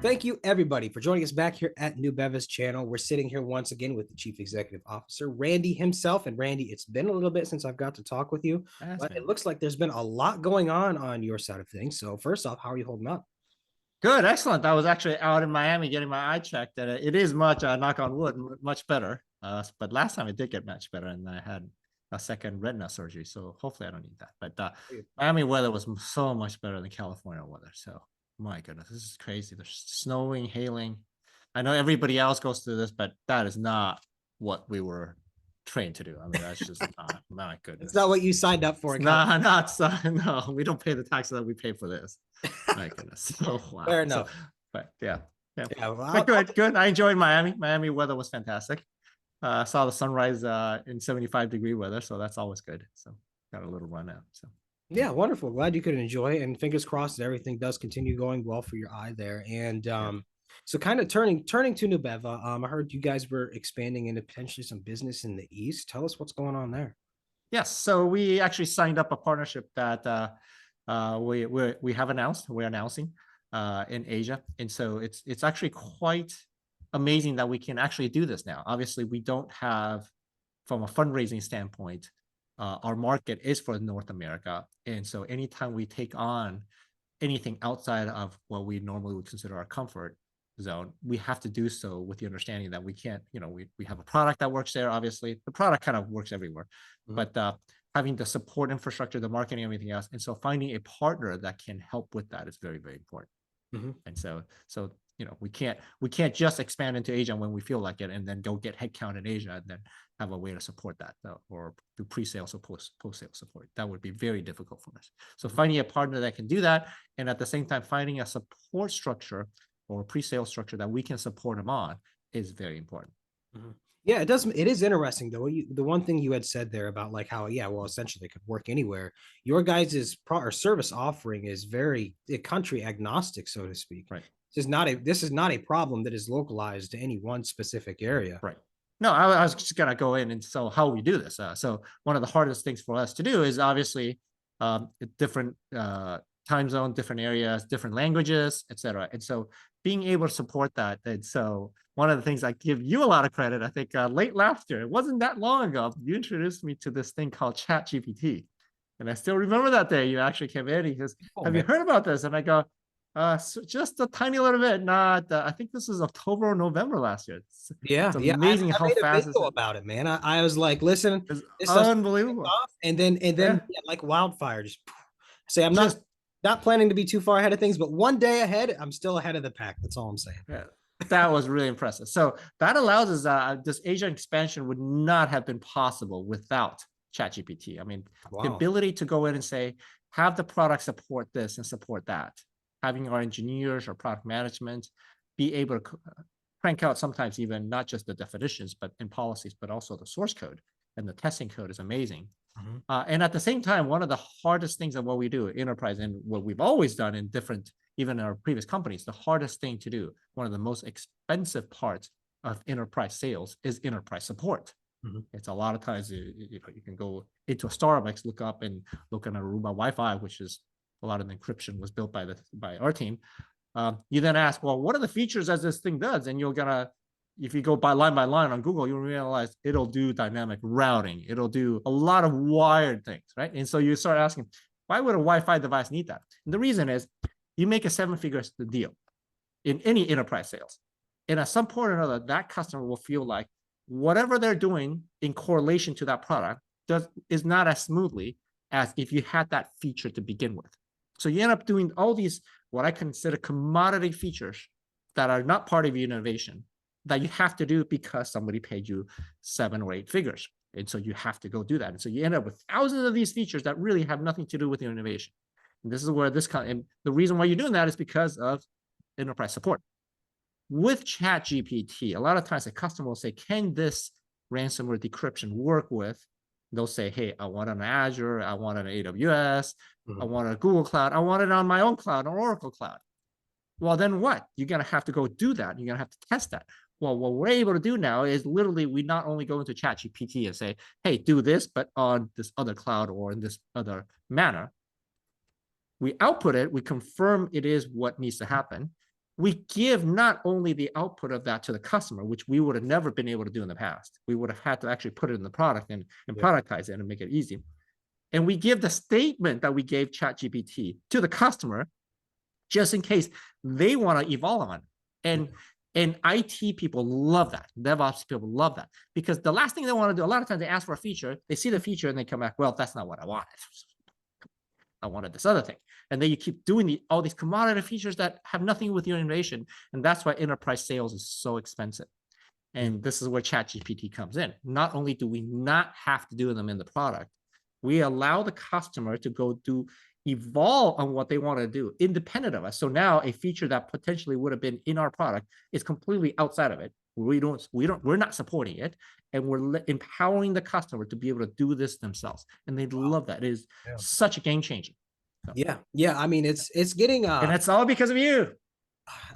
Thank you, everybody, for joining us back here at Nubeva's channel. We're sitting here once again with the Chief Executive Officer, Randy himself. And Randy, it's been a little bit since I've got to talk with you, That's but it been looks like there's been a lot going on your side of things. So first off, how are you holding up? good, excellent. I was actually out in Miami getting my eye checked, and it is much, knock on wood, much better. But last time it did get much better, and I had a second retina surgery, so hopefully I don't need that. But Miami weather was so much better than California weather. So my goodness, this is crazy. There's snowing, hailing. I know everybody else goes through this, but that is not what we were trained to do. I mean, that's just not, my It's goodness. not what you signed up for It's in California. not no, we don't pay the taxes that we pay for this. My goodness. So Fair wow. So, enough. but yeah, yeah. Yeah, well, But good, good. I enjoyed Miami. Miami weather was fantastic. Saw the sunrise in 75-degree weather, so that's always good. So got a little run out. So yeah, wonderful. Glad you could enjoy it, and fingers crossed that everything does continue going well for your eye there. And yeah. so kind of turning to Nubeva, I heard you guys were expanding into potentially some business in the East. Tell us what's going on there. Yes. So we actually signed up a partnership that we have announced. We're announcing in Asia, and so it's actually quite amazing that we can actually do this now. Obviously, we don't have, from a fundraising standpoint, our market is for North America, and so anytime we take on anything outside of what we normally would consider our comfort zone, we have to do so with the understanding that we can't, we have a product that works there. Obviously, the product kind of works everywhere, but having the support infrastructure, the marketing, everything else, and so finding a partner that can help with that is very, very important. And so we can't just expand into Asia when we feel like it, and then go get headcount in Asia and then have a way to support that, or do pre-sales or post-sale support. That would be very difficult for us. So finding a partner that can do that, and at the same time finding a support structure or pre-sale structure that we can support them on, is very important. Yeah, it does. It is interesting though. The one thing you had said there about like how, yeah, well, essentially they could work anywhere. Your guys' or service offering is very country agnostic, so to speak. Right. This is not a problem that is localized to any one specific area. Right. No, I was just gonna go in, and so how we do this. So one of the hardest things for us to do is obviously different time zone, different areas, different languages, etc. And so being able to support that. And so one of the things I give you a lot of credit, I think late last year, it wasn't that long ago, you introduced me to this thing called ChatGPT. And I still remember that day you actually came in. He goes, Oh, "Have you man. heard about this?" And I go, so just a tiny little bit. Not, I think this was October or November last year. Yeah, It's yeah. I amazing how made a fast video about it, man. I was like, listen, it's this stuff's unbelievable. off, and then Yeah, yeah, like wildfire, just say I'm not just not planning to be too far ahead of things, but one day ahead, I'm still ahead of the pack. That's all I'm saying. yeah, that was really impressive. So that allows us, this Asian expansion would not have been possible without ChatGPT. I mean, the Wow. ability to go in and say, have the product support this and support that, having our engineers or product management be able to crank out sometimes even not just the definitions, but in policies, but also the source code, and the testing code is amazing. Mhm. And at the same time, one of the hardest things of what we do enterprise, and what we've always done in different, even in our previous companies, the hardest thing to do, one of the most expensive parts of enterprise sales, is enterprise support. Mhm. It's a lot of times you can go into a Starbucks, look up and look on Aruba Wi-Fi, which is a lot of the encryption was built by our team. You then ask, well, what are the features as this thing does? And you're gonna, if you go by line on Google, you'll realize it'll do dynamic routing. It'll do a lot of wired things, right? And so you start asking, why would a Wi-Fi device need that? And the reason is, you make a seven-figure deal in any enterprise sales, and at some point or another, that customer will feel like whatever they're doing in correlation to that product is not as smoothly as if you had that feature to begin with. So you end up doing all these, what I consider commodity features, that are not part of your innovation, that you have to do because somebody paid you 7 or 8 figures. And so you have to go do that. And so you end up with thousands of these features that really have nothing to do with your innovation. And this is where and the reason why you're doing that is because of enterprise support. With ChatGPT, a lot of times a customer will say, can this ransomware decryption work with? They'll say, hey, I want it on Azure, I want it on AWS, I Mhm. want it on Google Cloud, I want it on my own cloud, or Oracle Cloud. Well, then what? You're going to have to go do that. You're going to have to test that. Well, what we're able to do now is literally, we not only go into ChatGPT and say, hey, do this, but on this other cloud or in this other manner. We output it, we confirm it is what needs to happen. we give not only the output of that to the customer, which we would have never been able to do in the past. We would have had to actually put it in the product and Yeah. productize it and make it easy. And we give the statement that we gave ChatGPT to the customer just in case they want to evolve on it. And IT people love that. DevOps people love that, because the last thing they want to do, a lot of times they ask for a feature, they see the feature and they come back, well, that's not what I wanted. I wanted this other thing. And then you keep doing all these commodity features that have nothing with your innovation. And that's why enterprise sales is so expensive. And this is where ChatGPT comes in. Not only do we not have to do them in the product, we allow the customer to go evolve on what they want to do independent of us. So now a feature that potentially would have been in our product is completely outside of it. We're not supporting it, and we're empowering the customer to be able to do this themselves. And they love that. It is such a game changer. So, Yeah. I mean, it's getting and it's all because of you.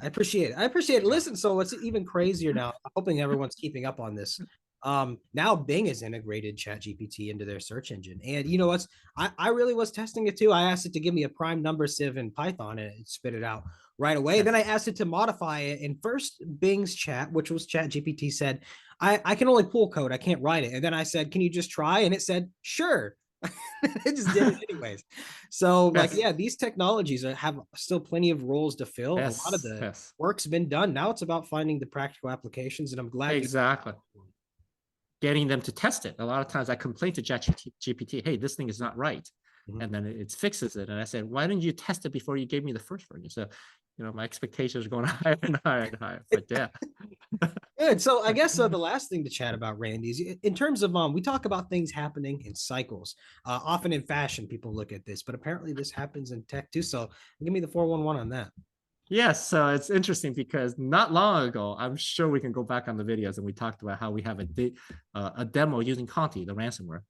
I appreciate it. I appreciate it. Listen, so it's even crazier now. I'm hoping everyone's keeping up on this. Now Bing has integrated ChatGPT into their search engine. And you know what's I really was testing it too. I asked it to give me a prime number sieve in Python and it spit it out right away. Yes. Then I asked it to modify it. And first Bing's chat, which was ChatGPT, said, I can only pull code, I can't write it. And then I said, can you just try? And it said, sure. It just did it anyways. So, like, yeah, these technologies have still plenty of roles to fill. A lot of the work's been done. Now it's about finding the practical applications, and I'm glad exactly getting them to test it. A lot of times I complain to ChatGPT, hey, this thing is not right. And then it fixes it. And I said, why didn't you test it before you gave me the first version? So, my expectations are going higher and higher and higher. But yeah. Good. So I guess the last thing to chat about, Randy, is in terms of we talk about things happening in cycles. Often in fashion, people look at this, but apparently this happens in tech too. So give me the 411 on that. Yes, so it's interesting because not long ago, I'm sure we can go back on the videos and we talked about how we have a demo using Conti, the ransomware.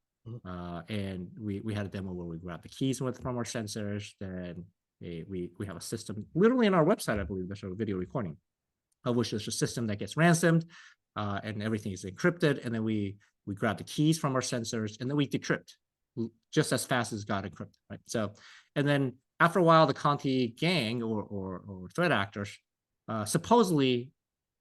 And we had a demo where we grabbed the keys from our sensors. Then we have a system literally on our website, I believe there's a video recording, which is a system that gets ransomed and everything is encrypted. And then we grab the keys from our sensors and then we decrypt just as fast as it got encrypted, right? So, and then after a while, the Conti gang or threat actors supposedly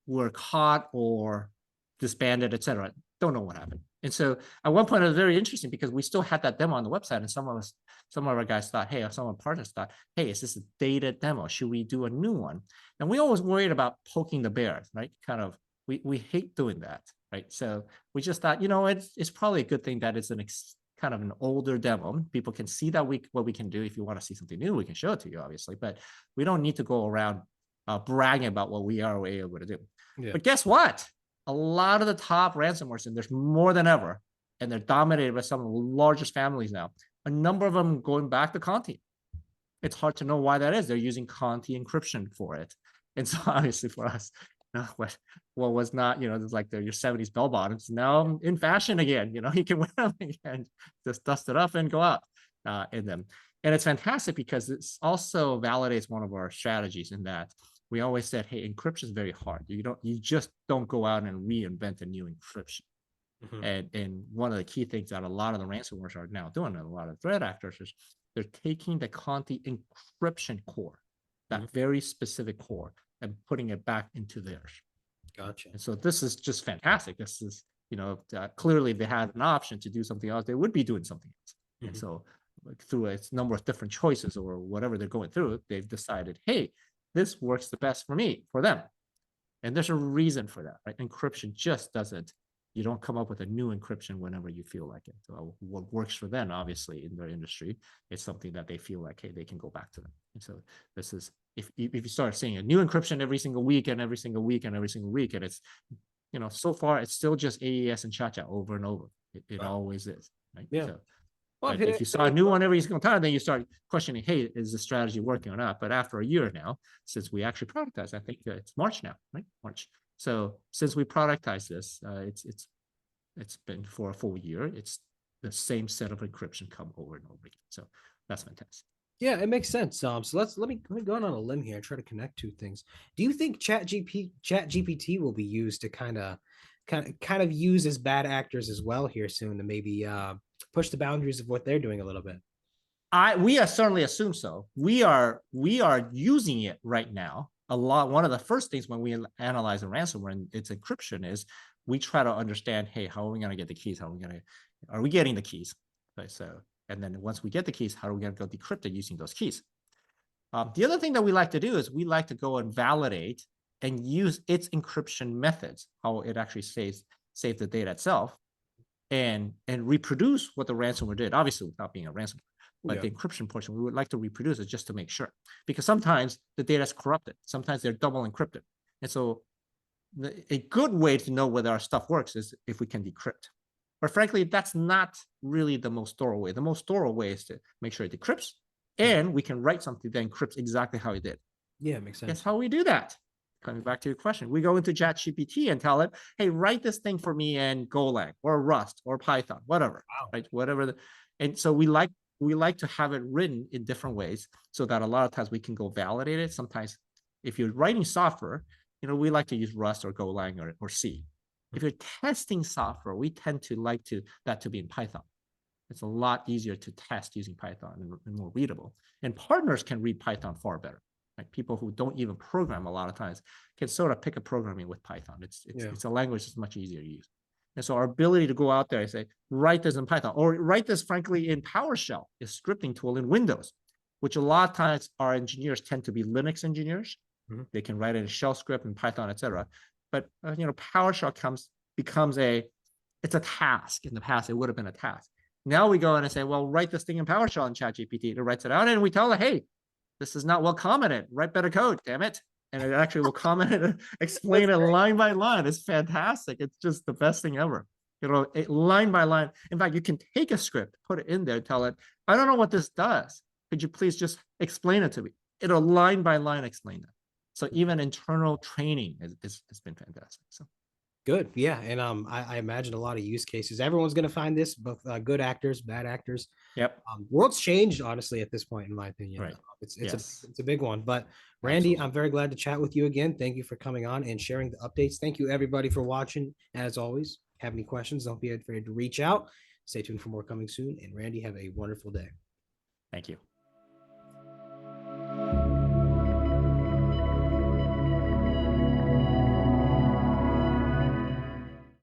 were caught or disbanded, etc. Don't know what happened. And so at one point, it was very interesting because we still had that demo on the website, and some of our guys thought, hey, or some of our partners thought, hey, is this a dated demo? Should we do a new one? And we always worried about poking the bear, right? Kind of, we hate doing that, right? So we just thought, it's probably a good thing that it's kind of an older demo. People can see that what we can do. If you want to see something new, we can show it to you, obviously, but we don't need to go around bragging about what we are able to do. Yeah. But guess what? A lot of the top ransomwares, and there's more than ever, and they're dominated by some of the largest families now. A number of them going back to Conti. It's hard to know why that is. They're using Conti encryption for it. And so obviously for us, what was not, it's like your 70s bell bottoms now in fashion again. You can wear them again, just dust it up and go out in them. And it's fantastic because it also validates one of our strategies in that we always said, hey, encryption is very hard. You just don't go out and reinvent a new encryption. And one of the key things that a lot of the ransomwares are now doing, and a lot of threat actors, is they're taking the Conti encryption core, that very specific core, and putting it back into theirs. Gotcha. And so this is just fantastic. This is, clearly they had an option to do something else. They would be doing something else. And so through a number of different choices or whatever they're going through, they've decided, hey, this works the best for them. And there's a reason for that, right? Encryption just doesn't, you don't come up with a new encryption whenever you feel like it. So what works for them, obviously, in their industry, is something that they feel like, hey, they can go back to them. And so this is, if you start seeing a new encryption every single week and every single week and every single week, and it's, so far it's still just AES and Cha-Cha over and over. It always is, right? Yeah. So, well, if you saw a new one every single time, then you start questioning, hey, is the strategy working or not? But after a year now, since we actually productized, I think it's March now, right? March. So since we productized this, it's been for a full year. It's the same set of encryption come over and over again. So that's fantastic. Yeah, it makes sense. So let me go on a limb here and try to connect two things. Do you think ChatGPT will be used to kind of use as bad actors as well here soon to maybe push the boundaries of what they're doing a little bit? We certainly assume so. We are using it right now. one of the first things when we analyze a ransomware and its encryption is we try to understand, hey, how are we going to get the keys? Are we getting the keys? Right, so, and then once we get the keys, how are we going to go decrypt it using those keys? The other thing that we like to do is we like to go and validate and use its encryption methods, how it actually saves the data itself, and reproduce what the ransomware did, obviously without being a ransomware. But the encryption portion, we would like to reproduce it just to make sure, because sometimes the data is corrupted. Sometimes they're double encrypted. And so a good way to know whether our stuff works is if we can decrypt. But frankly, that's not really the most thorough way. The most thorough way is to make sure it decrypts, and we can write something that encrypts exactly how it did. Yeah, makes sense. Guess how we do that? Coming back to your question, we go into ChatGPT and tell it, hey, write this thing for me in Golang or Rust or Python, whatever, right? Whatever. And so we like to have it written in different ways so that a lot of times we can go validate it. Sometimes if you're writing software, we like to use Rust or Golang or C. If you're testing software, we tend to that to be in Python. It's a lot easier to test using Python and more readable. And partners can read Python far better. Like people who don't even program a lot of times can sort of pick up programming with Python. It's a language that's much easier to use. And so our ability to go out there and say, write this in Python, or write this, frankly, in PowerShell, a scripting tool in Windows, which a lot of times our engineers tend to be Linux engineers. They can write in a shell script in Python, etc. But PowerShell becomes it's a task. In the past, it would have been a task. Now we go in and say, well, write this thing in PowerShell in ChatGPT. It writes it out, and we tell it, hey, this is not well commented. Write better code, damn it. And it actually will comment it and explain it line by line. It's fantastic. It's just the best thing ever. Line by line. In fact, you can take a script, put it in there, tell it, I don't know what this does. Could you please just explain it to me? It'll line by line explain that. So even internal training has been fantastic. So good, yeah, and I imagine a lot of use cases. Everyone's going to find this, both good actors, bad actors. Yep. World's changed, honestly, at this point, in my opinion. Right. It's a big one. But Randy, absolutely, I'm very glad to chat with you again. Thank you for coming on and sharing the updates. Thank you, everybody, for watching. As always, have any questions, don't be afraid to reach out. Stay tuned for more coming soon. And Randy, have a wonderful day. Thank you.